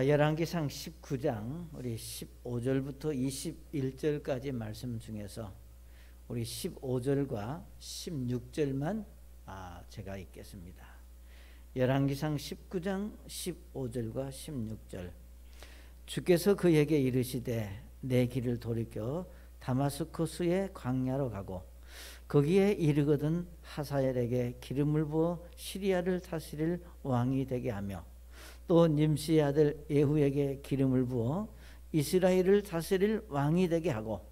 열왕기상 19장 우리 15절부터 21절까지 말씀 중에서 우리 15절과 16절만 제가 읽겠습니다. 열왕기상 19장 15절과 16절. 주께서 그에게 이르시되 내 길을 돌이켜 다마스쿠스의 광야로 가고 거기에 이르거든 하사엘에게 기름을 부어 시리아를 다스릴 왕이 되게 하며 또 님시의 아들 예후에게 기름을 부어 이스라엘을 다스릴 왕이 되게 하고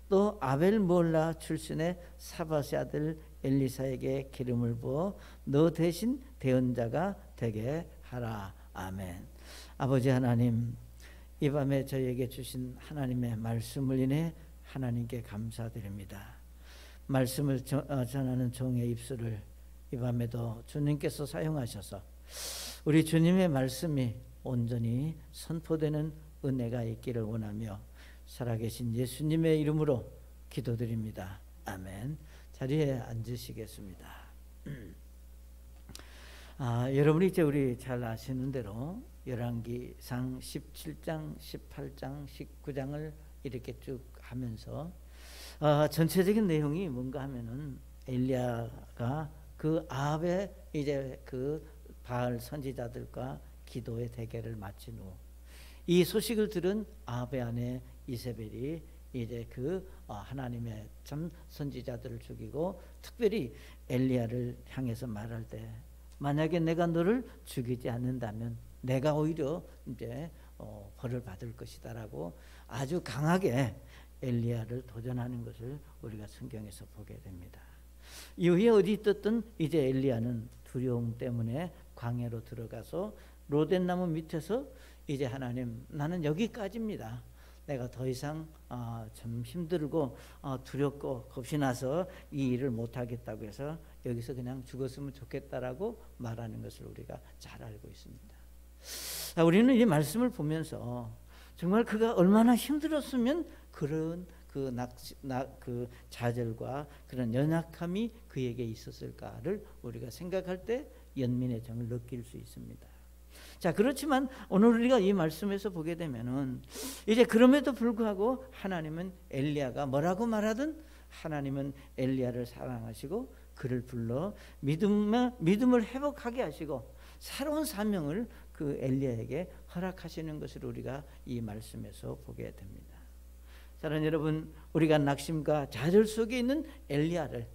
또 아벨 몰라 출신의 사밧의 아들 엘리사에게 기름을 부어 너 대신 대언자가 되게 하라. 아멘. 아버지 하나님, 이 밤에 저희에게 주신 하나님의 말씀을 인해 하나님께 감사드립니다. 말씀을 전하는 종의 입술을 이 밤에도 주님께서 사용하셔서 우리 주님의 말씀이 온전히 선포되는 은혜가 있기를 원하며 살아계신 예수님의 이름으로 기도드립니다. 아멘. 자리에 앉으시겠습니다. 여러분이 이제 우리 잘 아시는 대로 열왕기상 17장, 18장, 19장을 이렇게 쭉 하면서 전체적인 내용이 뭔가 하면은 엘리야가 그 아합의 이제 그 바알 선지자들과 기도의 대결을 마친 후 이 소식을 들은 아합의 아내 이세벨이 이제 그 하나님의 참 선지자들을 죽이고 특별히 엘리야를 향해서 말할 때 만약에 내가 너를 죽이지 않는다면 내가 오히려 이제 벌을 받을 것이다라고 아주 강하게 엘리야를 도전하는 것을 우리가 성경에서 보게 됩니다. 이후에 어디 있었든 이제 엘리야는 두려움 때문에 광야로 들어가서 로덴나무 밑에서 이제 하나님, 나는 여기까지입니다. 내가 더 이상 좀 힘들고 두렵고 겁이 나서 이 일을 못하겠다고 해서 여기서 그냥 죽었으면 좋겠다라고 말하는 것을 우리가 잘 알고 있습니다. 우리는 이 말씀을 보면서 정말 그가 얼마나 힘들었으면 그런 그 좌절과 그런 연약함이 그에게 있었을까를 우리가 생각할 때 연민의 정을 느낄 수 있습니다. 자, 그렇지만 오늘 우리가 이 말씀에서 보게 되면은 이제 그럼에도 불구하고 하나님은 엘리야가 뭐라고 말하든 하나님은 엘리야를 사랑하시고 그를 불러 믿음을 회복하게 하시고 새로운 사명을 그 엘리야에게 허락하시는 것을 우리가 이 말씀에서 보게 됩니다. 사랑하는 여러분, 우리가 낙심과 좌절 속에 있는 엘리야를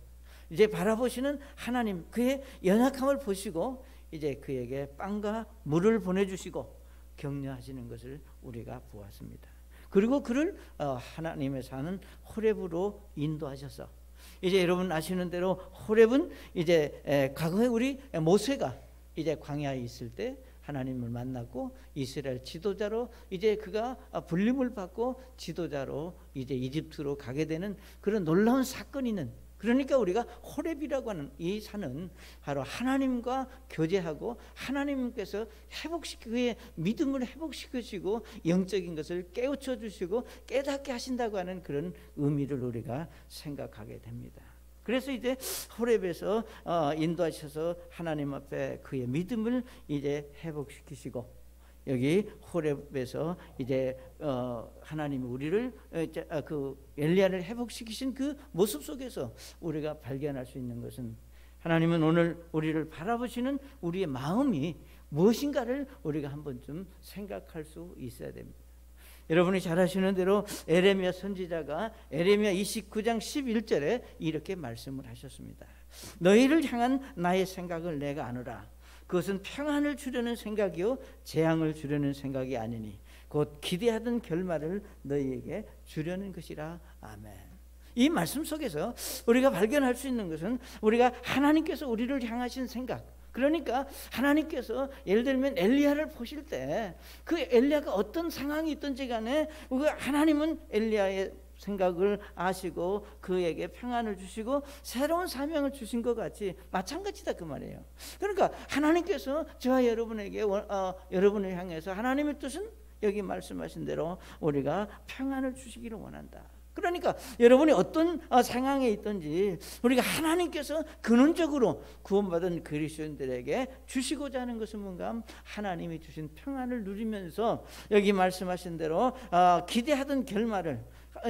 이제 바라보시는 하나님, 그의 연약함을 보시고 이제 그에게 빵과 물을 보내주시고 격려하시는 것을 우리가 보았습니다. 그리고 그를 하나님의 사는 호렙으로 인도하셔서 이제 여러분 아시는 대로 호렙은 이제 과거에 우리 모세가 이제 광야에 있을 때 하나님을 만났고 이스라엘 지도자로 이제 그가 불림을 받고 지도자로 이제 이집트로 가게 되는 그런 놀라운 사건이 있는, 그러니까 우리가 호렙이라고 하는 이 산은 바로 하나님과 교제하고 하나님께서 그의 믿음을 회복시키시고 영적인 것을 깨우쳐 주시고 깨닫게 하신다고 하는 그런 의미를 우리가 생각하게 됩니다. 그래서 이제 호렙에서 인도하셔서 하나님 앞에 그의 믿음을 이제 회복시키시고 여기 호렙에서 이제 하나님이 우리를 그 엘리야를 회복시키신 그 모습 속에서 우리가 발견할 수 있는 것은 하나님은 오늘 우리를 바라보시는 우리의 마음이 무엇인가를 우리가 한 번쯤 생각할 수 있어야 됩니다. 여러분이 잘 아시는 대로 에레미야 선지자가 에레미야 29장 11절에 이렇게 말씀을 하셨습니다. 너희를 향한 나의 생각을 내가 아노라. 그것은 평안을 주려는 생각이요 재앙을 주려는 생각이 아니니 곧 기대하던 결말을 너희에게 주려는 것이라. 아멘. 이 말씀 속에서 우리가 발견할 수 있는 것은 우리가 하나님께서 우리를 향하신 생각, 그러니까 하나님께서 예를 들면 엘리야를 보실 때 그 엘리야가 어떤 상황이 있든지 간에 하나님은 엘리야의 생각을 아시고 그에게 평안을 주시고 새로운 사명을 주신 것 같이 마찬가지다 그 말이에요. 그러니까 하나님께서 저와 여러분에게 여러분을 향해서 하나님의 뜻은 여기 말씀하신 대로 우리가 평안을 주시기를 원한다. 그러니까 여러분이 어떤 상황에 있든지 우리가 하나님께서 근원적으로 구원받은 그리스도인들에게 주시고자 하는 것은 뭔가 하나님이 주신 평안을 누리면서 여기 말씀하신 대로 기대하던 결말을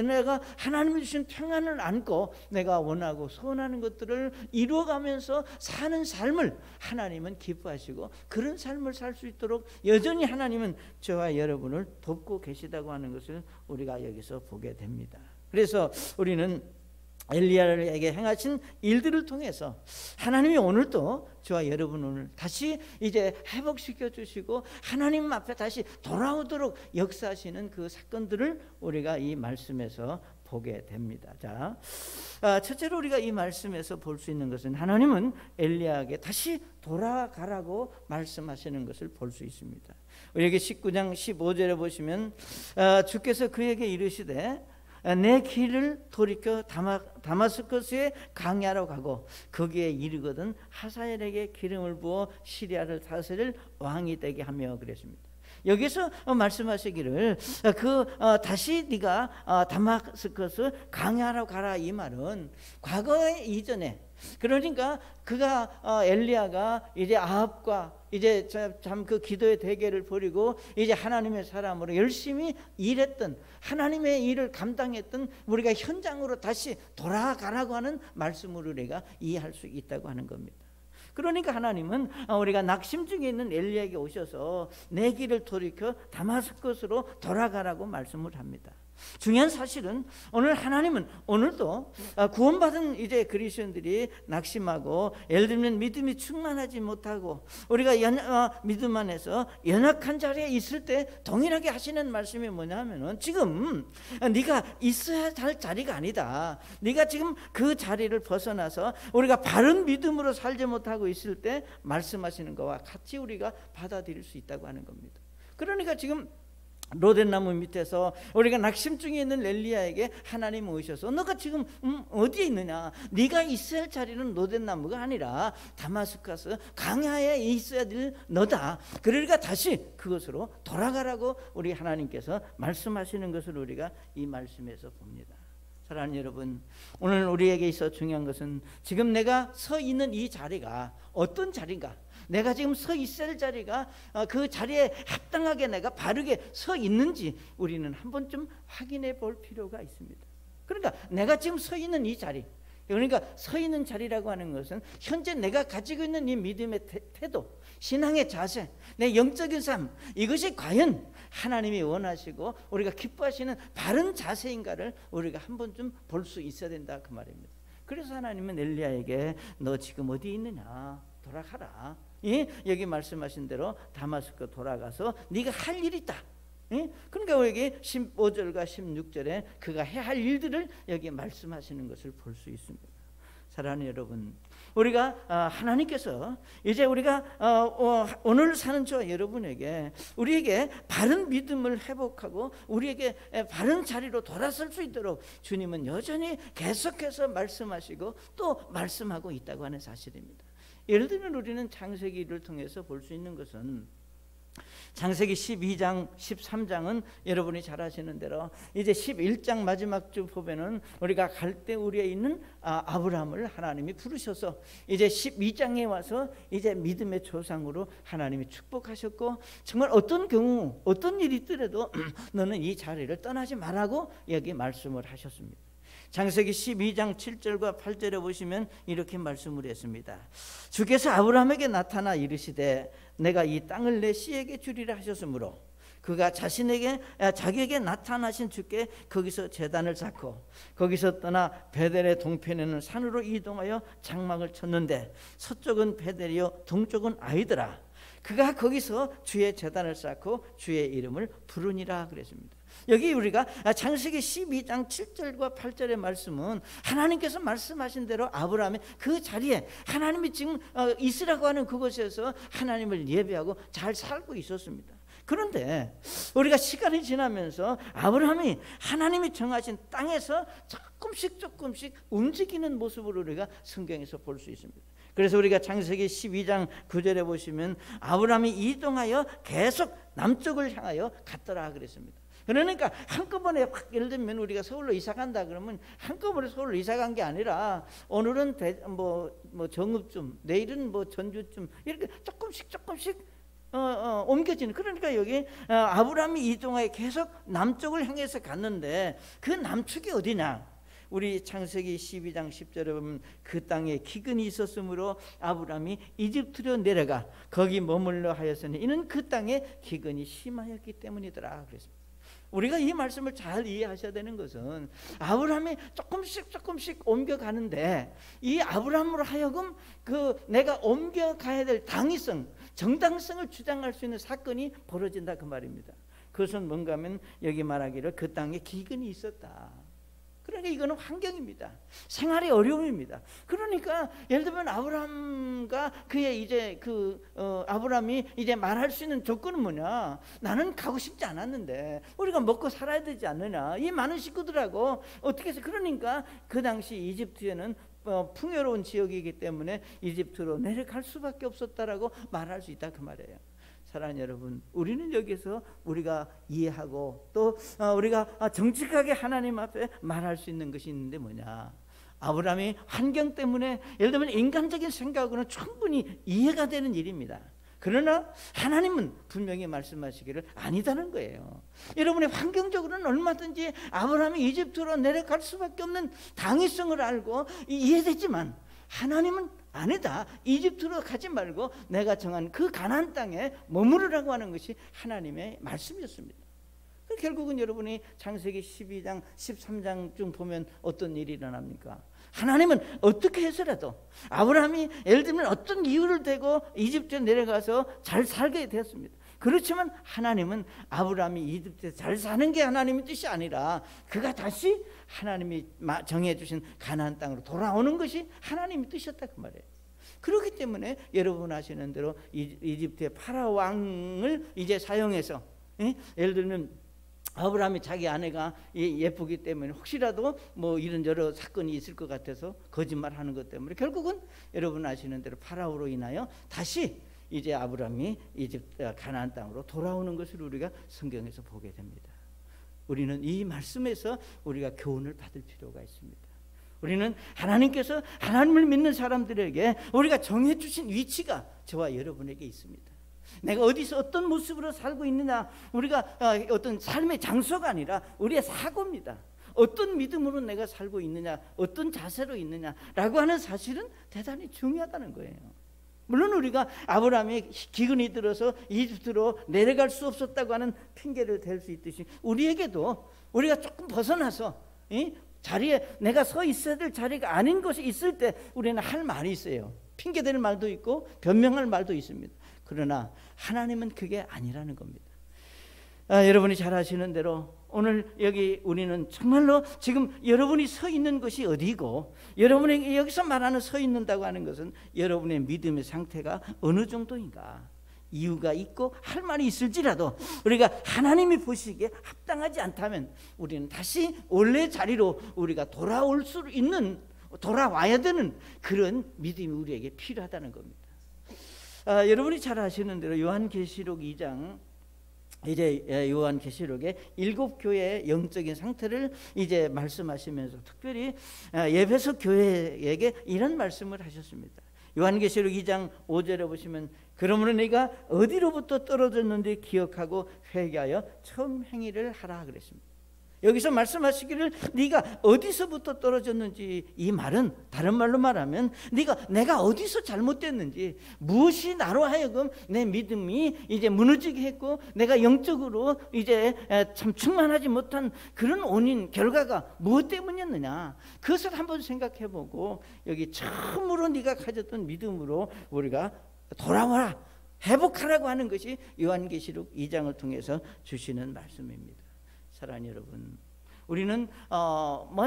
내가 하나님이 주신 평안을 안고 내가 원하고 소원하는 것들을 이루어가면서 사는 삶을 하나님은 기뻐하시고 그런 삶을 살 수 있도록 여전히 하나님은 저와 여러분을 돕고 계시다고 하는 것을 우리가 여기서 보게 됩니다. 그래서 우리는 엘리야에게 행하신 일들을 통해서 하나님이 오늘도 저와 여러분을 다시 이제 회복시켜 주시고 하나님 앞에 다시 돌아오도록 역사하시는 그 사건들을 우리가 이 말씀에서 보게 됩니다. 자, 첫째로 우리가 이 말씀에서 볼 수 있는 것은 하나님은 엘리야에게 다시 돌아가라고 말씀하시는 것을 볼 수 있습니다. 여기 19장 15절에 보시면 주께서 그에게 이르시되 내 길을 돌이켜 다마스커스의 광야로 가고 거기에 이르거든 하사엘에게 기름을 부어 시리아를 다스릴 왕이 되게 하며 그랬습니다. 여기서 말씀하시기를 다시 네가 다마스커스 광야로 가라 이 말은 과거에 이전에 그러니까 엘리야가 이제 아합과 이제 참 그 기도의 대계를 벌이고 이제 하나님의 사람으로 열심히 일했던 하나님의 일을 감당했던 우리가 현장으로 다시 돌아가라고 하는 말씀으로 우리가 이해할 수 있다고 하는 겁니다. 그러니까 하나님은 우리가 낙심 중에 있는 엘리야에게 오셔서 내 길을 돌이켜 다마스커스로 돌아가라고 말씀을 합니다. 중요한 사실은 오늘 하나님은 오늘도 구원받은 이제 그리스도인들이 낙심하고 예를 들면 믿음이 충만하지 못하고 우리가 믿음 안에서 연약한 자리에 있을 때 동일하게 하시는 말씀이 뭐냐면은 지금 네가 있어야 할 자리가 아니다. 네가 지금 그 자리를 벗어나서 우리가 바른 믿음으로 살지 못하고 있을 때 말씀하시는 것과 같이 우리가 받아들일 수 있다고 하는 겁니다. 그러니까 지금 로뎀나무 밑에서 우리가 낙심 중에 있는 엘리야에게 하나님 오셔서 너가 지금 어디에 있느냐? 네가 있어야 할 자리는 로뎀나무가 아니라 다마스커스 광야에 있어야 될 너다. 그러니까 다시 그것으로 돌아가라고 우리 하나님께서 말씀하시는 것을 우리가 이 말씀에서 봅니다. 사랑하는 여러분, 오늘 우리에게 있어 중요한 것은 지금 내가 서 있는 이 자리가 어떤 자리인가? 내가 지금 서 있을 자리가 그 자리에 합당하게 내가 바르게 서 있는지 우리는 한 번쯤 확인해 볼 필요가 있습니다. 그러니까 내가 지금 서 있는 이 자리, 그러니까 서 있는 자리라고 하는 것은 현재 내가 가지고 있는 이 믿음의 태도, 신앙의 자세, 내 영적인 삶, 이것이 과연 하나님이 원하시고 우리가 기뻐하시는 바른 자세인가를 우리가 한 번쯤 볼 수 있어야 된다 그 말입니다. 그래서 하나님은 엘리야에게 너 지금 어디 있느냐? 돌아가라. 여기 말씀하신 대로 다마스커 돌아가서 네가 할 일이 있다. 그러니까 여기 15절과 16절에 그가 해야 할 일들을 여기 말씀하시는 것을 볼 수 있습니다. 사랑하는 여러분, 우리가 하나님께서 이제 우리가 오늘 사는 저와 여러분에게 우리에게 바른 믿음을 회복하고 우리에게 바른 자리로 돌아설 수 있도록 주님은 여전히 계속해서 말씀하시고 또 말씀하고 있다고 하는 사실입니다. 예를 들면 우리는 창세기를 통해서 볼 수 있는 것은 창세기 12장, 13장은 여러분이 잘 아시는 대로 이제 11장 마지막 주 보면은 우리가 갈대우리에 있는 아브라함을 하나님이 부르셔서 이제 12장에 와서 이제 믿음의 조상으로 하나님이 축복하셨고 정말 어떤 경우 어떤 일이 있더라도 너는 이 자리를 떠나지 말라고 여기 말씀을 하셨습니다. 창세기 12장 7절과 8절에 보시면 이렇게 말씀을 했습니다. 주께서 아브라함에게 나타나 이르시되 내가 이 땅을 내 씨에게 주리라 하셨으므로 그가 자기에게 나타나신 주께 거기서 제단을 쌓고 거기서 떠나 베델의 동편에는 산으로 이동하여 장막을 쳤는데 서쪽은 베델이요 동쪽은 아이더라. 그가 거기서 주의 제단을 쌓고 주의 이름을 부르니라 그랬습니다. 여기 우리가 창세기 12장 7절과 8절의 말씀은 하나님께서 말씀하신 대로 아브라함의 그 자리에 하나님이 지금 있으라고 하는 그곳에서 하나님을 예배하고 잘 살고 있었습니다. 그런데 우리가 시간이 지나면서 아브라함이 하나님이 정하신 땅에서 조금씩 움직이는 모습을 우리가 성경에서 볼 수 있습니다. 그래서 우리가 창세기 12장 9절에 보시면 아브라함이 이동하여 계속 남쪽을 향하여 갔더라 그랬습니다. 그러니까 한꺼번에 확, 예를 들면 우리가 서울로 이사 간다 그러면 한꺼번에 서울로 이사 간 게 아니라 오늘은 정읍쯤, 내일은 전주쯤 이렇게 조금씩 옮겨지는. 그러니까 여기 아브라함이 이동하여 계속 남쪽을 향해서 갔는데 그 남쪽이 어디냐? 우리 창세기 12장 10절에 보면 그 땅에 기근이 있었으므로 아브라함이 이집트로 내려가 거기 머물러 하였으니 이는 그 땅에 기근이 심하였기 때문이더라 그랬습니다. 우리가 이 말씀을 잘 이해하셔야 되는 것은 아브라함이 조금씩 옮겨가는데 이 아브라함으로 하여금 내가 옮겨가야 될 당위성, 정당성을 주장할 수 있는 사건이 벌어진다 그 말입니다. 그것은 뭔가 하면 여기 말하기를 그 땅에 기근이 있었다. 그러니까 이거는 환경입니다. 생활의 어려움입니다. 그러니까 예를 들면 아브라함과 그의 이제 아브라함이 이제 말할 수 있는 조건은 뭐냐? 나는 가고 싶지 않았는데 우리가 먹고 살아야 되지 않느냐? 이 많은 식구들하고 어떻게 해서 그러니까 그 당시 이집트에는 풍요로운 지역이기 때문에 이집트로 내려갈 수밖에 없었다라고 말할 수 있다 그 말이에요. 사랑하는 여러분, 우리는 여기서 우리가 이해하고 또 우리가 정직하게 하나님 앞에 말할 수 있는 것이 있는데 뭐냐? 아브라함이 환경 때문에 예를 들면 인간적인 생각으로는 충분히 이해가 되는 일입니다. 그러나 하나님은 분명히 말씀하시기를 아니다는 거예요. 여러분의 환경적으로는 얼마든지 아브라함이 이집트로 내려갈 수밖에 없는 당위성을 알고 이해되지만 하나님은 아니다. 이집트로 가지 말고 내가 정한 그 가나안 땅에 머무르라고 하는 것이 하나님의 말씀이었습니다. 결국은 여러분이 창세기 12장 13장쯤 보면 어떤 일이 일어납니까? 하나님은 어떻게 해서라도 아브라함이 예를 들면 어떤 이유를 대고 이집트에 내려가서 잘 살게 되었습니다. 그렇지만 하나님은 아브라함이 이집트에서 잘 사는 게 하나님의 뜻이 아니라 그가 다시 하나님이 정해주신 가나안 땅으로 돌아오는 것이 하나님의 뜻이었다 그 말이에요. 그렇기 때문에 여러분 아시는 대로 이집트의 파라오 왕을 이제 사용해서 예를 들면 아브라함이 자기 아내가 예쁘기 때문에 혹시라도 이런 여러 사건이 있을 것 같아서 거짓말하는 것 때문에 결국은 여러분 아시는 대로 파라오로 인하여 다시 이제 아브라함이 이집트 가나안 땅으로 돌아오는 것을 우리가 성경에서 보게 됩니다. 우리는 이 말씀에서 우리가 교훈을 받을 필요가 있습니다. 우리는 하나님께서 하나님을 믿는 사람들에게 우리가 정해주신 위치가 저와 여러분에게 있습니다. 내가 어디서 어떤 모습으로 살고 있느냐, 우리가 어떤 삶의 장소가 아니라 우리의 사고입니다. 어떤 믿음으로 내가 살고 있느냐, 어떤 자세로 있느냐라고 하는 사실은 대단히 중요하다는 거예요. 물론 우리가 아브라함이 기근이 들어서 이집트로 내려갈 수 없었다고 하는 핑계를 댈 수 있듯이 우리에게도 우리가 조금 벗어나서 자리에 내가 서 있어야 될 자리가 아닌 것이 있을 때 우리는 할 말이 있어요. 핑계댈 말도 있고 변명할 말도 있습니다. 그러나 하나님은 그게 아니라는 겁니다. 여러분이 잘 아시는 대로 오늘 여기 우리는 정말로 지금 여러분이 서 있는 것이 어디고 여러분이 여기서 말하는 서 있는다고 하는 것은 여러분의 믿음의 상태가 어느 정도인가, 이유가 있고 할 말이 있을지라도 우리가 하나님이 보시기에 합당하지 않다면 우리는 다시 원래 자리로 우리가 돌아올 수 있는, 돌아와야 되는 그런 믿음이 우리에게 필요하다는 겁니다. 여러분이 잘 아시는 대로 요한계시록 2장 이제 요한계시록의 7교회의 영적인 상태를 이제 말씀하시면서 특별히 에베소 교회에게 이런 말씀을 하셨습니다. 요한계시록 2장 5절에 보시면 그러므로 네가 어디로부터 떨어졌는지 기억하고 회개하여 처음 행위를 하라 그랬습니다. 여기서 말씀하시기를 네가 어디서부터 떨어졌는지, 이 말은 다른 말로 말하면 내가 어디서 잘못됐는지, 무엇이 나로 하여금 내 믿음이 이제 무너지게 했고 내가 영적으로 이제 참 충만하지 못한 그런 원인, 결과가 무엇 때문이었느냐, 그것을 한번 생각해보고 여기 처음으로 네가 가졌던 믿음으로 우리가 돌아와라, 회복하라고 하는 것이 요한계시록 2장을 통해서 주시는 말씀입니다. 사랑하는 여러분, 우리는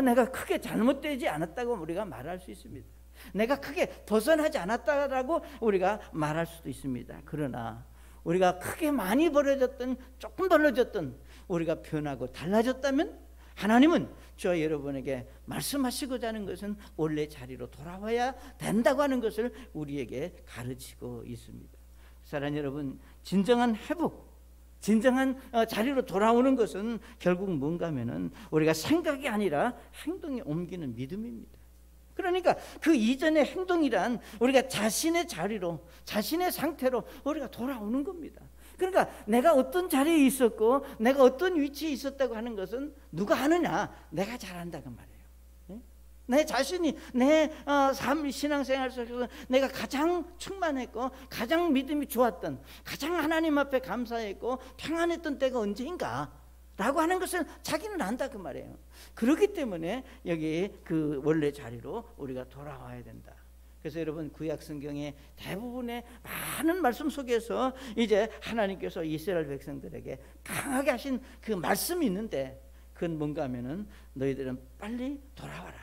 내가 크게 잘못되지 않았다고 우리가 말할 수 있습니다. 내가 크게 벗어나지 않았다라고 우리가 말할 수도 있습니다. 그러나 우리가 크게 많이 벌어졌든 조금 벌어졌든 우리가 변하고 달라졌다면 하나님은 저와 여러분에게 말씀하시고자 하는 것은 원래 자리로 돌아와야 된다고 하는 것을 우리에게 가르치고 있습니다. 사랑하는 여러분, 진정한 회복, 진정한 자리로 돌아오는 것은 결국 뭔가 하면은 우리가 생각이 아니라 행동에 옮기는 믿음입니다. 그러니까 그 이전의 행동이란 우리가 자신의 자리로, 자신의 상태로 우리가 돌아오는 겁니다. 그러니까 내가 어떤 자리에 있었고 내가 어떤 위치에 있었다고 하는 것은 누가 아느냐? 내가 잘 안다고 말이에요. 내 자신이 내 신앙생활 속에서 내가 가장 충만했고 가장 믿음이 좋았던, 가장 하나님 앞에 감사했고 평안했던 때가 언제인가 라고 하는 것을 자기는 안다 그 말이에요. 그렇기 때문에 여기 그 원래 자리로 우리가 돌아와야 된다. 그래서 여러분, 구약 성경의 대부분의 많은 말씀 속에서 이제 하나님께서 이스라엘 백성들에게 강하게 하신 그 말씀이 있는데, 그건 뭔가 하면은 너희들은 빨리 돌아와라.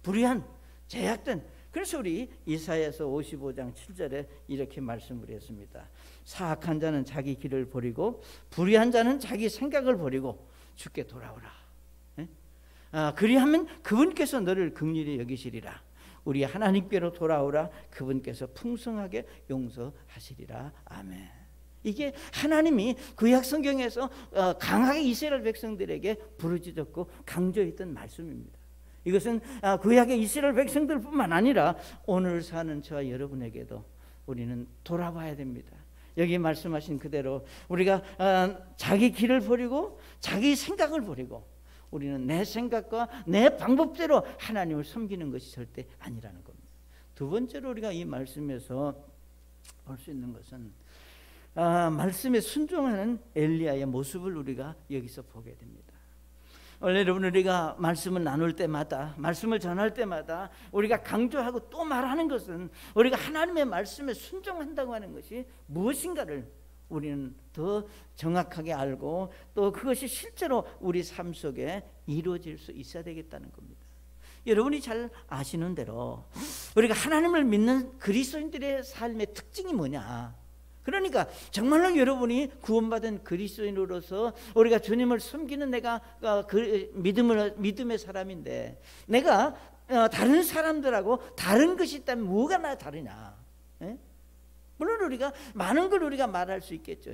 불의한, 제약된. 그래서 우리 이사야서 55장 7절에 이렇게 말씀을 했습니다. 사악한 자는 자기 길을 버리고 불의한 자는 자기 생각을 버리고 주께 돌아오라. 그리하면 그분께서 너를 긍휼히 여기시리라. 우리 하나님께로 돌아오라. 그분께서 풍성하게 용서하시리라. 아멘. 이게 하나님이 구약 성경에서 강하게 이스라엘 백성들에게 부르짖었고 강조했던 말씀입니다. 이것은 구약의 이스라엘 백성들뿐만 아니라 오늘 사는 저와 여러분에게도 우리는 돌아봐야 됩니다. 여기 말씀하신 그대로 우리가 자기 길을 버리고 자기 생각을 버리고 우리는 내 생각과 내 방법대로 하나님을 섬기는 것이 절대 아니라는 겁니다. 두 번째로 우리가 이 말씀에서 볼 수 있는 것은 말씀에 순종하는 엘리야의 모습을 우리가 여기서 보게 됩니다. 원래 여러분, 우리가 말씀을 나눌 때마다, 말씀을 전할 때마다 우리가 강조하고 또 말하는 것은 우리가 하나님의 말씀에 순종한다고 하는 것이 무엇인가를 우리는 더 정확하게 알고 또 그것이 실제로 우리 삶 속에 이루어질 수 있어야 되겠다는 겁니다. 여러분이 잘 아시는 대로 우리가 하나님을 믿는 그리스도인들의 삶의 특징이 뭐냐? 그러니까 정말로 여러분이 구원받은 그리스도인으로서 우리가 주님을 섬기는 내가 그 믿음의 사람인데, 내가 다른 사람들하고 다른 것이 있다면 뭐가 나 다르냐? 물론 우리가 많은 걸 우리가 말할 수 있겠죠.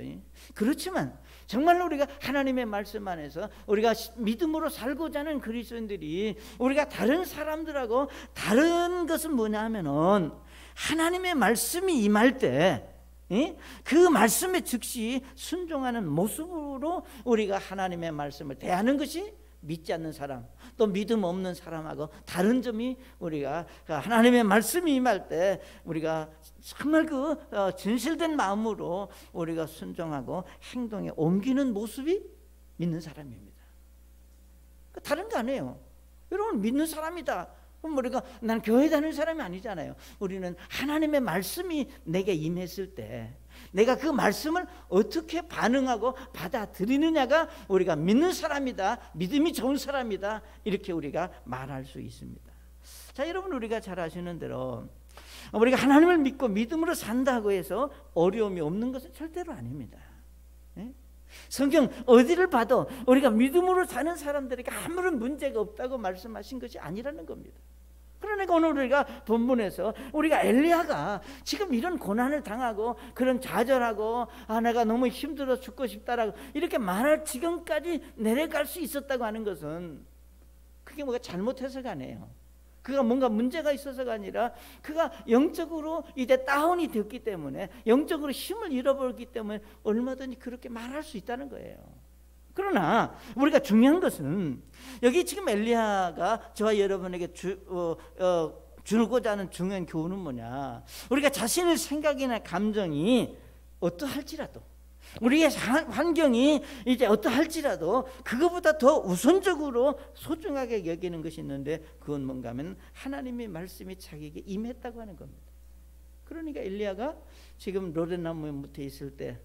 그렇지만 정말로 우리가 하나님의 말씀 안에서 우리가 믿음으로 살고자 하는 그리스도인들이 우리가 다른 사람들하고 다른 것은 뭐냐 하면은 하나님의 말씀이 임할 때 그 말씀에 즉시 순종하는 모습으로 우리가 하나님의 말씀을 대하는 것이 믿지 않는 사람, 또 믿음 없는 사람하고 다른 점이, 우리가 하나님의 말씀이 임할 때 우리가 정말 그 진실된 마음으로 우리가 순종하고 행동에 옮기는 모습이 믿는 사람입니다. 다른 거 아니에요. 여러분, 믿는 사람이다. 그럼 우리가 난 교회 다니는 사람이 아니잖아요. 우리는 하나님의 말씀이 내게 임했을 때 내가 그 말씀을 어떻게 반응하고 받아들이느냐가 우리가 믿는 사람이다, 믿음이 좋은 사람이다, 이렇게 우리가 말할 수 있습니다. 자, 여러분, 우리가 잘 아시는 대로 우리가 하나님을 믿고 믿음으로 산다고 해서 어려움이 없는 것은 절대로 아닙니다. 성경 어디를 봐도 우리가 믿음으로 사는 사람들에게 아무런 문제가 없다고 말씀하신 것이 아니라는 겁니다. 그러니까 오늘 우리가 본문에서 우리가 엘리야가 지금 이런 고난을 당하고 그런 좌절하고 내가 너무 힘들어 죽고 싶다라고 이렇게 말할 지경까지 내려갈 수 있었다고 하는 것은 그게 뭐가 잘못해서가 아니에요. 그가 뭔가 문제가 있어서가 아니라 그가 영적으로 이제 다운이 됐기 때문에, 영적으로 힘을 잃어버렸기 때문에 얼마든지 그렇게 말할 수 있다는 거예요. 그러나 우리가 중요한 것은 여기 지금 엘리야가 저와 여러분에게 주고자 하는 중요한 교훈은 뭐냐? 우리가 자신의 생각이나 감정이 어떠할지라도, 우리의 환경이 이제 어떠할지라도 그것보다 더 우선적으로 소중하게 여기는 것이 있는데, 그건 뭔가 하면 하나님의 말씀이 자기에게 임했다고 하는 겁니다. 그러니까 엘리야가 지금 로뎀나무 밑에 있을 때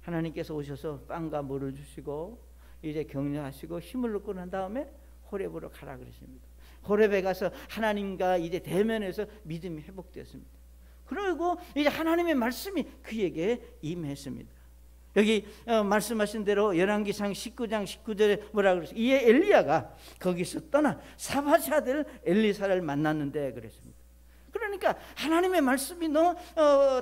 하나님께서 오셔서 빵과 물을 주시고 이제 격려하시고 힘을 얻고 난 다음에 호렙으로 가라 그랬습니다. 호렙에 가서 하나님과 이제 대면해서 믿음이 회복되었습니다. 그리고 이제 하나님의 말씀이 그에게 임했습니다. 여기 말씀하신 대로 열왕기상 19장 19절에 뭐라 그랬어요? 이에 엘리야가 거기서 떠나 사밧의 아들 엘리사를 만났는데 그랬습니다. 그러니까 하나님의 말씀이 너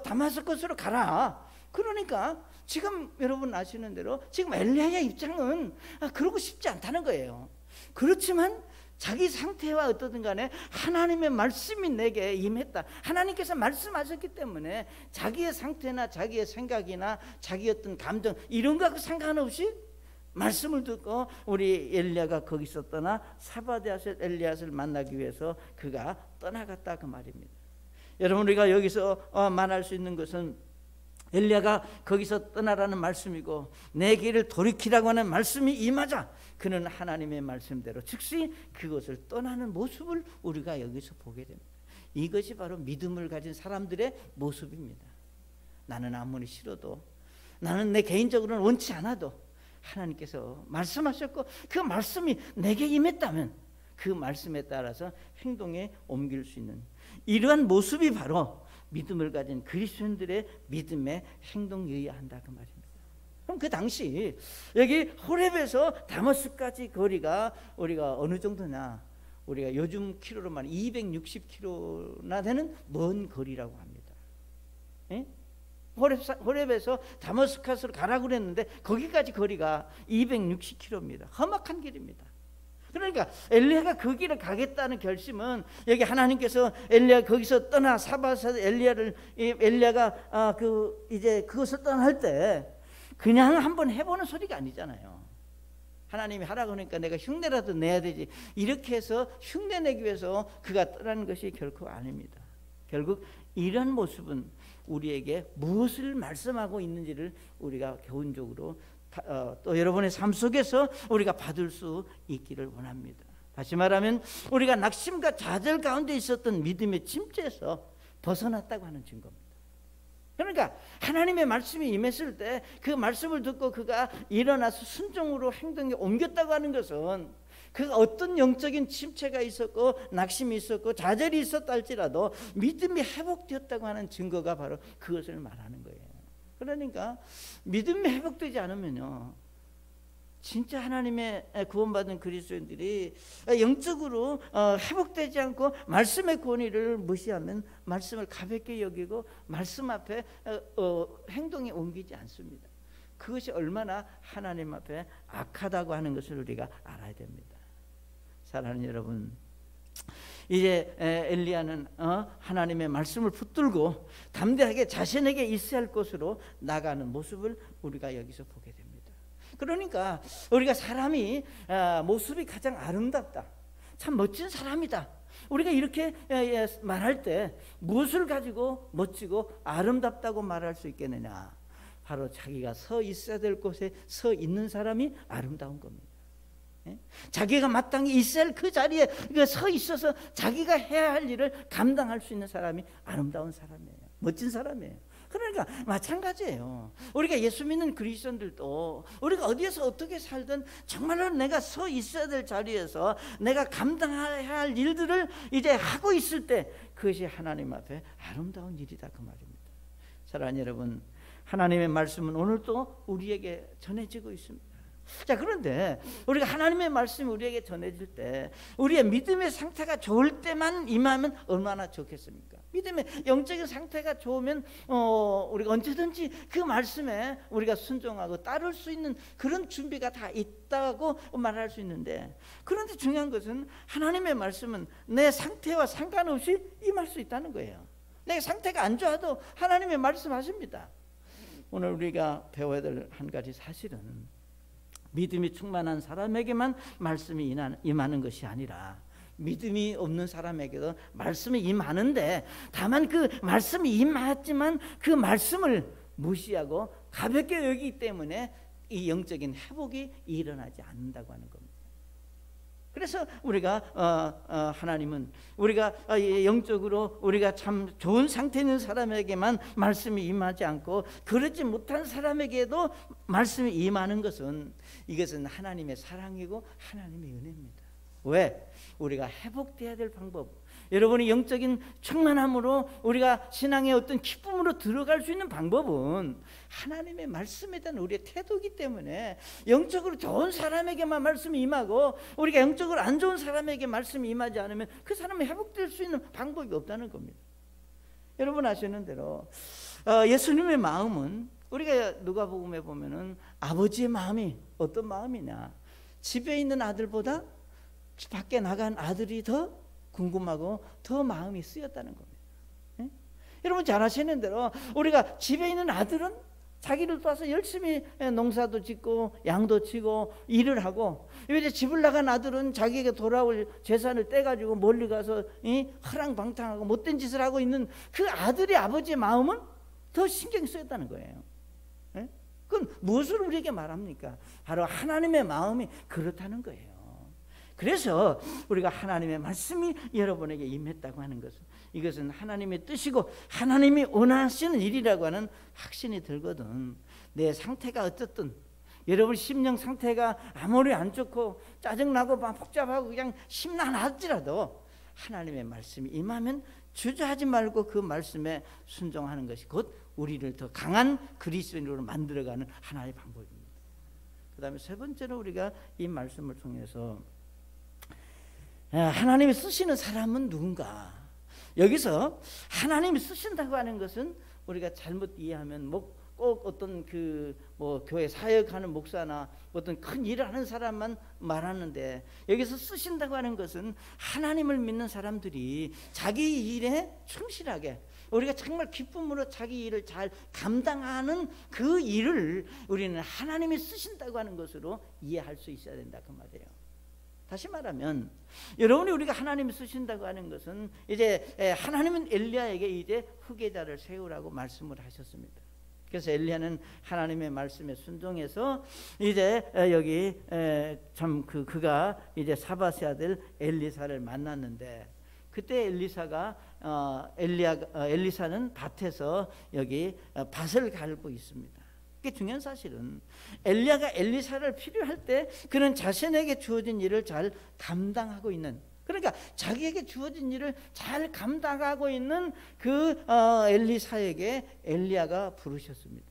다마스커스로 가라. 그러니까 지금 여러분 아시는 대로 지금 엘리야의 입장은 그러고 싶지 않다는 거예요. 그렇지만 자기 상태와 어떠든 간에 하나님의 말씀이 내게 임했다. 하나님께서 말씀하셨기 때문에 자기의 상태나 자기의 생각이나 자기 어떤 감정 이런 거하고 상관없이 말씀을 듣고 우리 엘리야가 거기서 떠나 사밧의 아들 엘리야를 만나기 위해서 그가 떠나갔다 그 말입니다. 여러분 우리가 여기서 말할 수 있는 것은 엘리야가 거기서 떠나라는 말씀이고 내 길을 돌이키라고 하는 말씀이 임하자 그는 하나님의 말씀대로 즉시 그것을 떠나는 모습을 우리가 여기서 보게 됩니다. 이것이 바로 믿음을 가진 사람들의 모습입니다. 나는 아무리 싫어도, 나는 내 개인적으로는 원치 않아도 하나님께서 말씀하셨고 그 말씀이 내게 임했다면 그 말씀에 따라서 행동에 옮길 수 있는 이러한 모습이 바로 믿음을 가진 그리스도인들의 믿음의 행동이어야 한다 그 말입니다. 그럼 그 당시 여기 호렙에서 다마스까지 거리가 우리가 어느 정도냐, 우리가 요즘 키로로 말하면 260km나 되는 먼 거리라고 합니다. 예? 호렙에서 다마스커스로 가라고 그랬는데 거기까지 거리가 260km입니다. 험악한 길입니다. 그러니까 엘리야가 그 길을 가겠다는 결심은 여기 하나님께서 엘리야 거기서 떠나 사밧에서 엘리야가 이제 그것을 떠날 때 그냥 한번 해보는 소리가 아니잖아요. 하나님이 하라고 하니까 내가 흉내라도 내야 되지 이렇게 해서 흉내 내기 위해서 그가 떠나는 것이 결코 아닙니다. 결국 이런 모습은 우리에게 무엇을 말씀하고 있는지를 우리가 교훈적으로 또 여러분의 삶 속에서 우리가 받을 수 있기를 원합니다. 다시 말하면 우리가 낙심과 좌절 가운데 있었던 믿음의 침체에서 벗어났다고 하는 증거입니다. 그러니까 하나님의 말씀이 임했을 때 그 말씀을 듣고 그가 일어나서 순종으로 행동에 옮겼다고 하는 것은 그가 어떤 영적인 침체가 있었고 낙심이 있었고 좌절이 있었다 할지라도 믿음이 회복되었다고 하는 증거가 바로 그것을 말하는 거예요. 그러니까 믿음이 회복되지 않으면요 진짜 하나님의 구원받은 그리스도인들이 영적으로 회복되지 않고 말씀의 권위를 무시하면 말씀을 가볍게 여기고 말씀 앞에 행동에 옮기지 않습니다. 그것이 얼마나 하나님 앞에 악하다고 하는 것을 우리가 알아야 됩니다. 사랑하는 여러분, 이제 엘리야는 하나님의 말씀을 붙들고 담대하게 자신에게 있어야 할 곳으로 나가는 모습을 우리가 여기서 보게 됩니다. 그러니까 우리가 사람이 모습이 가장 아름답다, 참 멋진 사람이다, 우리가 이렇게 말할 때 무엇을 가지고 멋지고 아름답다고 말할 수 있겠느냐? 바로 자기가 서 있어야 될 곳에 서 있는 사람이 아름다운 겁니다. 자기가 마땅히 있어야 할 그 자리에 서 있어서 자기가 해야 할 일을 감당할 수 있는 사람이 아름다운 사람이에요. 멋진 사람이에요. 그러니까 마찬가지예요. 우리가 예수 믿는 그리스도인들도 우리가 어디에서 어떻게 살든 정말로 내가 서 있어야 될 자리에서 내가 감당해야 할 일들을 이제 하고 있을 때 그것이 하나님 앞에 아름다운 일이다 그 말입니다. 사랑하는 여러분, 하나님의 말씀은 오늘도 우리에게 전해지고 있습니다. 자, 그런데 우리가 하나님의 말씀이 우리에게 전해질 때 우리의 믿음의 상태가 좋을 때만 임하면 얼마나 좋겠습니까? 믿음의 영적인 상태가 좋으면 우리가 언제든지 그 말씀에 우리가 순종하고 따를 수 있는 그런 준비가 다 있다고 말할 수 있는데, 그런데 중요한 것은 하나님의 말씀은 내 상태와 상관없이 임할 수 있다는 거예요. 내 상태가 안 좋아도 하나님의 말씀하십니다. 오늘 우리가 배워야 될 한 가지 사실은 믿음이 충만한 사람에게만 말씀이 임하는 것이 아니라 믿음이 없는 사람에게도 말씀이 임하는데, 다만 그 말씀이 임하지만 그 말씀을 무시하고 가볍게 여기기 때문에 이 영적인 회복이 일어나지 않는다고 하는 겁니다. 그래서 우리가 하나님은 우리가 영적으로 우리가 참 좋은 상태에 있는 사람에게만 말씀이 임하지 않고 그렇지 못한 사람에게도 말씀이 임하는 것은 이것은 하나님의 사랑이고 하나님의 은혜입니다. 왜? 우리가 회복돼야 될 방법, 여러분이 영적인 충만함으로 우리가 신앙의 어떤 기쁨으로 들어갈 수 있는 방법은 하나님의 말씀에 대한 우리의 태도이기 때문에 영적으로 좋은 사람에게만 말씀이 임하고 우리가 영적으로 안 좋은 사람에게 말씀이 임하지 않으면 그 사람이 회복될 수 있는 방법이 없다는 겁니다. 여러분 아시는 대로 예수님의 마음은 우리가 누가복음에 보면은 아버지의 마음이 어떤 마음이냐, 집에 있는 아들보다 밖에 나간 아들이 더 궁금하고 더 마음이 쓰였다는 겁니다. 예? 여러분 잘 아시는 대로 우리가 집에 있는 아들은 자기를 도와서 열심히 농사도 짓고 양도 치고 일을 하고, 이제 집을 나간 아들은 자기에게 돌아올 재산을 떼가지고 멀리 가서 허랑방탕하고 못된 짓을 하고 있는 그 아들의 아버지의 마음은 더 신경 쓰였다는 거예요. 예? 그건 무엇을 우리에게 말합니까? 바로 하나님의 마음이 그렇다는 거예요. 그래서 우리가 하나님의 말씀이 여러분에게 임했다고 하는 것은, 이것은 하나님의 뜻이고 하나님이 원하시는 일이라고 하는 확신이 들거든. 내 상태가 어떻든, 여러분 심령 상태가 아무리 안 좋고 짜증나고 막 복잡하고 그냥 심란할지라도 하나님의 말씀이 임하면 주저하지 말고 그 말씀에 순종하는 것이 곧 우리를 더 강한 그리스도인으로 만들어가는 하나의 방법입니다. 그 다음에 세 번째로 우리가 이 말씀을 통해서 하나님이 쓰시는 사람은 누군가, 여기서 하나님이 쓰신다고 하는 것은 우리가 잘못 이해하면 꼭 어떤 교회 사역하는 목사나 어떤 큰 일을 하는 사람만 말하는데, 여기서 쓰신다고 하는 것은 하나님을 믿는 사람들이 자기 일에 충실하게, 우리가 정말 기쁨으로 자기 일을 잘 감당하는 그 일을 우리는 하나님이 쓰신다고 하는 것으로 이해할 수 있어야 된다 그 말이에요. 다시 말하면 여러분이 우리가 하나님이 쓰신다고 하는 것은, 이제 하나님은 엘리야에게 이제 후계자를 세우라고 말씀을 하셨습니다. 그래서 엘리야는 하나님의 말씀에 순종해서 이제 여기 참 그가 이제 사밧의 아들 엘리사를 만났는데, 그때 엘리사는 밭에서 여기 밭을 갈고 있습니다. 중요한 사실은 엘리야가 엘리사를 필요할 때 그는 자신에게 주어진 일을 잘 감당하고 있는, 그러니까 자기에게 주어진 일을 잘 감당하고 있는 그 엘리사에게 엘리야가 부르셨습니다.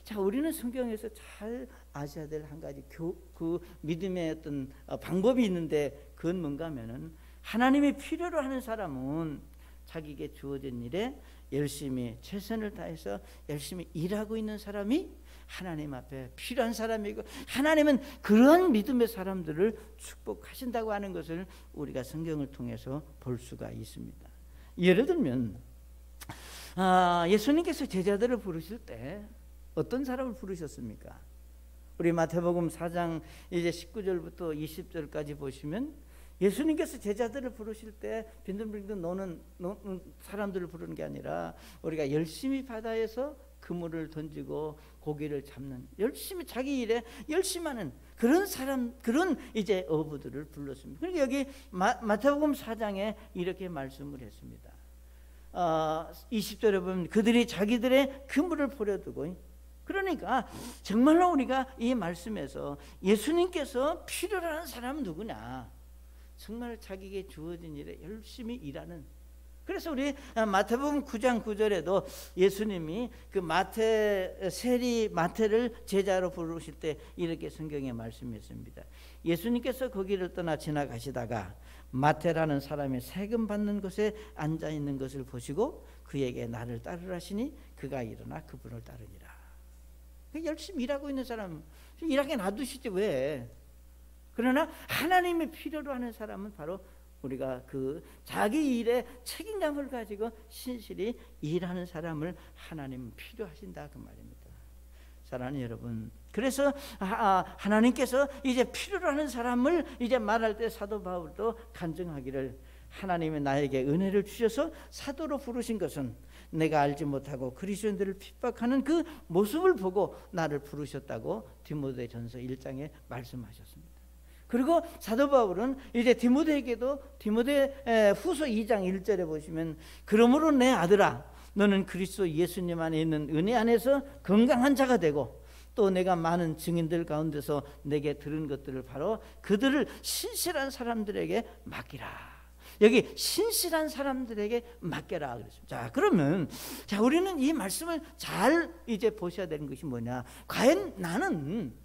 자, 우리는 성경에서 잘 아셔야 될 한 가지 그 믿음의 어떤 방법이 있는데, 그건 뭔가 하면은 하나님이 필요로 하는 사람은 자기에게 주어진 일에 열심히 최선을 다해서 열심히 일하고 있는 사람이 하나님 앞에 필요한 사람이고, 하나님은 그런 믿음의 사람들을 축복하신다고 하는 것을 우리가 성경을 통해서 볼 수가 있습니다. 예를 들면 예수님께서 제자들을 부르실 때 어떤 사람을 부르셨습니까? 우리 마태복음 4장 이제 19절부터 20절까지 보시면 예수님께서 제자들을 부르실 때 빈둥빈둥 노는 사람들을 부르는 게 아니라 우리가 열심히 바다에서 그물을 던지고 고기를 잡는, 열심히 자기 일에 열심히 하는 그런 사람, 그런 이제 어부들을 불렀습니다. 그리고 여기 마태복음 4장에 이렇게 말씀을 했습니다. 20절에 보면 그들이 자기들의 그물을 버려두고, 그러니까 정말로 우리가 이 말씀에서 예수님께서 필요로 하는 사람은 누구냐, 정말 자기에게 주어진 일에 열심히 일하는. 그래서 우리 마태복음 9장 9절에도 예수님이 그 세리 마태를 제자로 부르실 때 이렇게 성경에 말씀했습니다. 예수님께서 거기를 떠나 지나가시다가 마태라는 사람이 세금 받는 곳에 앉아 있는 것을 보시고 그에게 나를 따르라 하시니 그가 일어나 그분을 따르니라. 열심히 일하고 있는 사람 일하게 놔두시지 왜? 그러나 하나님이 필요로 하는 사람은 바로 우리가 그 자기 일에 책임감을 가지고 신실히 일하는 사람을 하나님은 필요하신다 그 말입니다. 사랑하는 여러분, 그래서 하나님께서 이제 필요로 하는 사람을 이제 말할 때 사도 바울도 간증하기를, 하나님이 나에게 은혜를 주셔서 사도로 부르신 것은 내가 알지 못하고 그리스도인들을 핍박하는 그 모습을 보고 나를 부르셨다고 디모데전서 1장에 말씀하셨습니다. 그리고 사도 바울은 이제 디모데에게도 디모데 후서 2장 1절에 보시면 그러므로 내 아들아 너는 그리스도 예수님 안에 있는 은혜 안에서 건강한 자가 되고 또 내가 많은 증인들 가운데서 내게 들은 것들을 바로 그들을 신실한 사람들에게 맡기라. 여기 신실한 사람들에게 맡겨라 그랬습니다. 자, 그러면 우리는 이 말씀을 잘 이제 보셔야 되는 것이 뭐냐? 과연 나는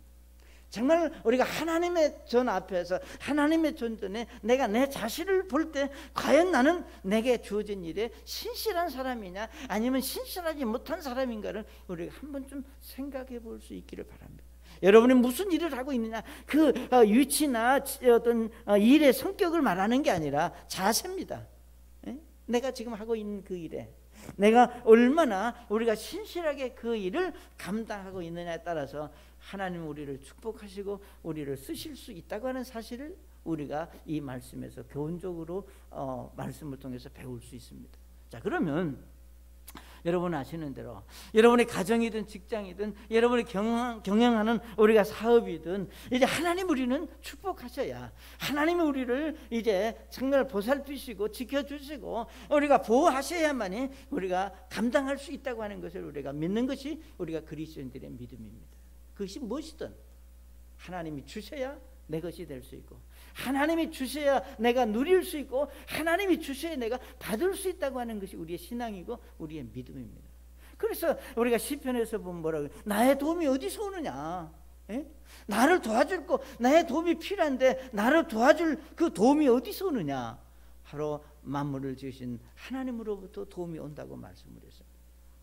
정말 우리가 하나님의 전 앞에서 하나님의 존전에 내가 내 자신을 볼 때 과연 나는 내게 주어진 일에 신실한 사람이냐 아니면 신실하지 못한 사람인가를 우리가 한번 좀 생각해 볼 수 있기를 바랍니다. 여러분이 무슨 일을 하고 있느냐 그 위치나 어떤 일의 성격을 말하는 게 아니라 자세입니다. 내가 지금 하고 있는 그 일에 내가 얼마나 우리가 신실하게 그 일을 감당하고 있느냐에 따라서 하나님 우리를 축복하시고 우리를 쓰실 수 있다고 하는 사실을 우리가 이 말씀에서 교훈적으로 말씀을 통해서 배울 수 있습니다. 자, 그러면 여러분 아시는 대로 여러분의 가정이든 직장이든 여러분이 경영하는 우리가 사업이든 이제 하나님 우리는 축복하셔야 하나님이 우리를 이제 정말 보살피시고 지켜주시고 우리가 보호하셔야만이 우리가 감당할 수 있다고 하는 것을 우리가 믿는 것이 우리가 그리스도인들의 믿음입니다. 그것이 무엇이든 하나님이 주셔야 내 것이 될 수 있고 하나님이 주셔야 내가 누릴 수 있고 하나님이 주셔야 내가 받을 수 있다고 하는 것이 우리의 신앙이고 우리의 믿음입니다. 그래서 우리가 시편에서 보면 뭐라고 나의 도움이 어디서 오느냐? 나를 도와줄 거 나의 도움이 필요한데 나를 도와줄 그 도움이 어디서 오느냐? 바로 만물을 지으신 하나님으로부터 도움이 온다고 말씀을 했어요.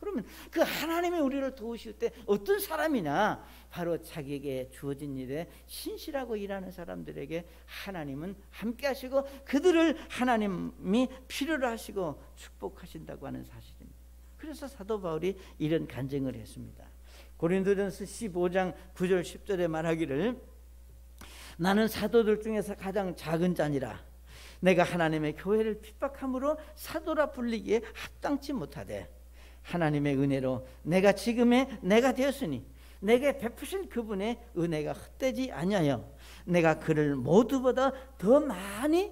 그러면 그 하나님이 우리를 도우실 때 어떤 사람이냐? 바로 자기에게 주어진 일에 신실하고 일하는 사람들에게 하나님은 함께 하시고 그들을 하나님이 필요로 하시고 축복하신다고 하는 사실입니다. 그래서 사도 바울이 이런 간증을 했습니다. 고린도전서 15장 9절 10절에 말하기를 나는 사도들 중에서 가장 작은 자니라 내가 하나님의 교회를 핍박함으로 사도라 불리기에 합당치 못하되 하나님의 은혜로 내가 지금의 내가 되었으니 내게 베푸신 그분의 은혜가 헛되지 아니하여 내가 그를 모두보다 더 많이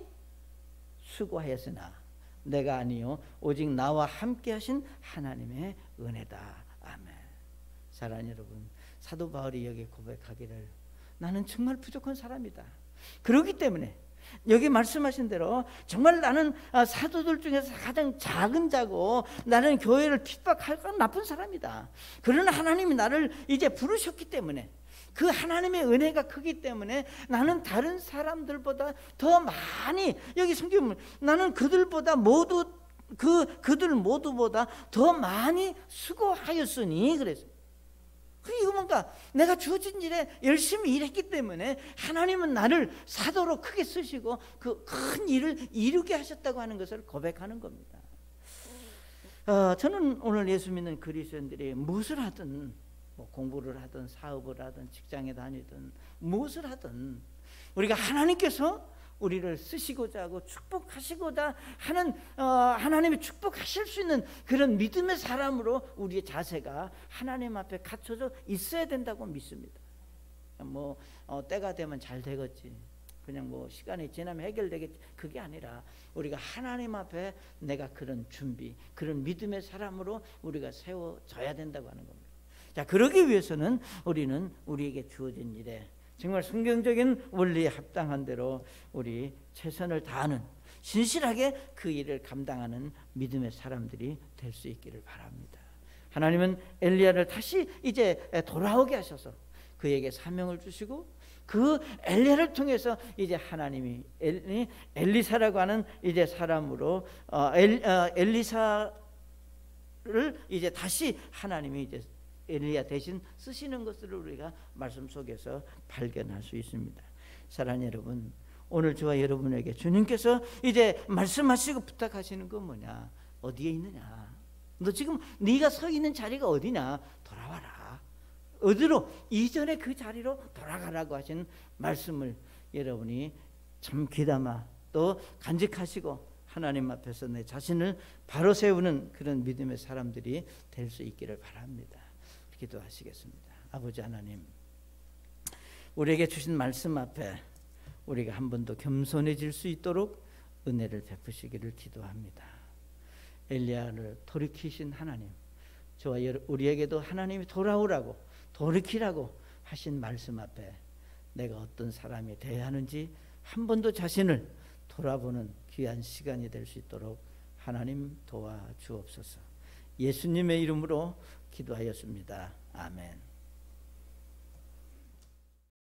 수고하였으나 내가 아니요 오직 나와 함께 하신 하나님의 은혜다. 아멘. 사랑하는 여러분, 사도 바울이 여기 고백하기를 나는 정말 부족한 사람이다. 그렇기 때문에 여기 말씀하신 대로 정말 나는 사도들 중에서 가장 작은 자고 나는 교회를 핍박할 나쁜 사람이다. 그러나 하나님이 나를 이제 부르셨기 때문에 그 하나님의 은혜가 크기 때문에 나는 다른 사람들보다 더 많이 여기 성경은 나는 그들보다 모두 그들 모두보다 더 많이 수고하였으니 그래서 이거 뭔가 내가 주어진 일에 열심히 일했기 때문에 하나님은 나를 사도로 크게 쓰시고 그 큰 일을 이루게 하셨다고 하는 것을 고백하는 겁니다. 저는 오늘 예수 믿는 그리스도인들이 무엇을 하든 뭐 공부를 하든 사업을 하든 직장에 다니든 무엇을 하든 우리가 하나님께서 우리를 쓰시고자 하고 축복하시고자 하는 하나님이 축복하실 수 있는 그런 믿음의 사람으로 우리의 자세가 하나님 앞에 갖춰져 있어야 된다고 믿습니다. 뭐 때가 되면 잘 되겠지, 그냥 뭐 시간이 지나면 해결되겠지, 그게 아니라 우리가 하나님 앞에 내가 그런 준비, 그런 믿음의 사람으로 우리가 세워져야 된다고 하는 겁니다. 자, 그러기 위해서는 우리는 우리에게 주어진 일에 정말 성경적인 원리에 합당한 대로 우리 최선을 다하는 신실하게 그 일을 감당하는 믿음의 사람들이 될 수 있기를 바랍니다. 하나님은 엘리야를 다시 이제 돌아오게 하셔서 그에게 사명을 주시고 그 엘리야를 통해서 이제 하나님이 엘리사라고 하는 이제 사람으로 엘리사를 이제 다시 하나님이 이제 엘리야 대신 쓰시는 것을 우리가 말씀 속에서 발견할 수 있습니다. 사랑하는 여러분, 오늘 저와 여러분에게 주님께서 이제 말씀하시고 부탁하시는 건 뭐냐? 어디에 있느냐? 너 지금 네가 서 있는 자리가 어디냐? 돌아와라. 어디로? 이전에 그 자리로 돌아가라고 하신 말씀을 여러분이 참 귀담아 또 간직하시고 하나님 앞에서 내 자신을 바로 세우는 그런 믿음의 사람들이 될 수 있기를 바랍니다. 기도하시겠습니다. 아버지 하나님, 우리에게 주신 말씀 앞에 우리가 한 번 더 겸손해질 수 있도록 은혜를 베푸시기를 기도합니다. 엘리야를 돌이키신 하나님, 저와 우리에게도 하나님이 돌아오라고 돌이키라고 하신 말씀 앞에 내가 어떤 사람이 되어야 하는지 한 번 더 자신을 돌아보는 귀한 시간이 될 수 있도록 하나님 도와주옵소서. 예수님의 이름으로 기도하였습니다. 아멘.